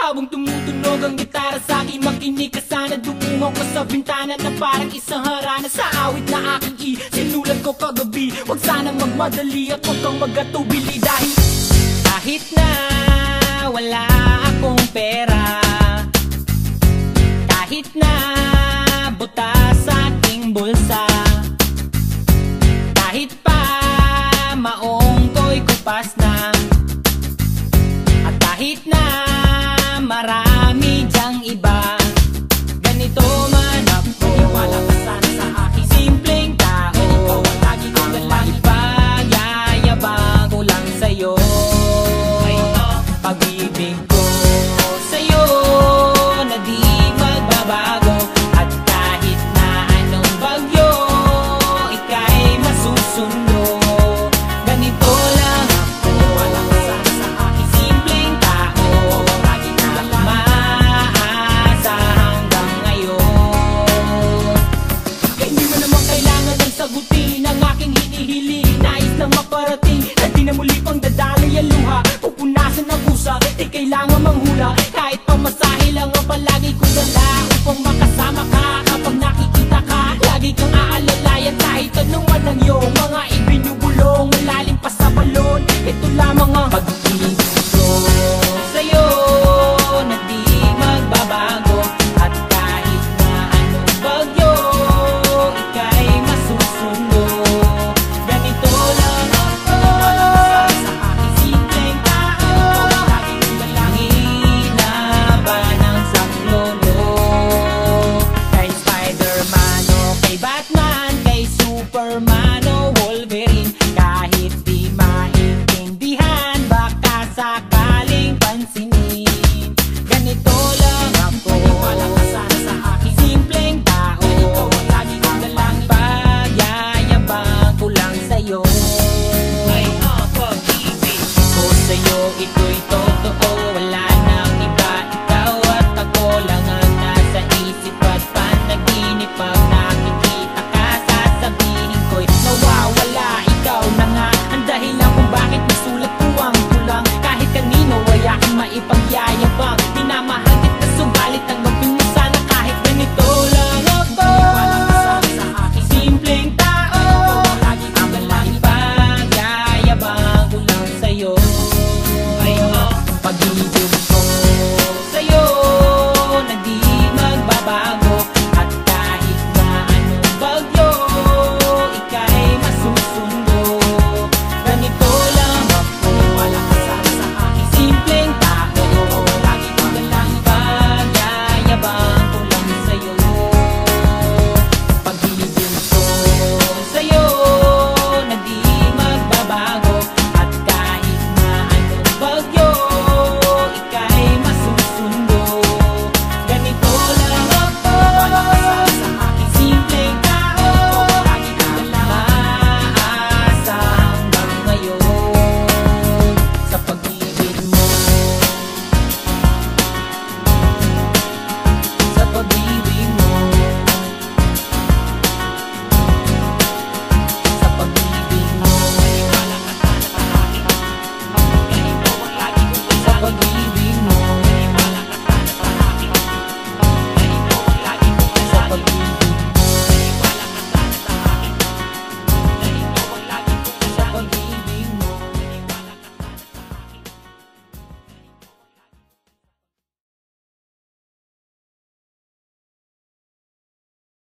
Habang tumutunog ang gitara sa aking makinig ka sana. Dumungaw ko sa bintana na parang isang harana. Sa awit na aking sinulat ko kagabi. Huwag sanang magmadali at huwag kang magatubili. Dahil kahit na wala akong pera, kahit na butas sa aking bulsa, kahit pa maong ko'y kupas na, at kahit na marami dyang iba, ganito man ako. Wala ka sana sa aking simpleng tao. Ikaw ang lagi kong lalaki, pagyayabang ko lang sa'yo. Pag-ibig ko sa'yo na di magbabago. At kahit na anong bagyo, ika'y masusundo. Ganito lang ako. Wala ka sana sa aking simpleng tao. Lagi na maasa hanggang ngayon. Kaya hindi mo naman kailangan ng sagutin ang aking hinihiling. Nais nang maparating na di na muli pang dadalay ang luha. Pupunasan ang pusa, di kailangan manghula. Kahit pamasahe lang ang palagi kong dala upang makasama ka. Kapag nakikita ka, lagi kang aalalayan kahit anong man ang iyong mga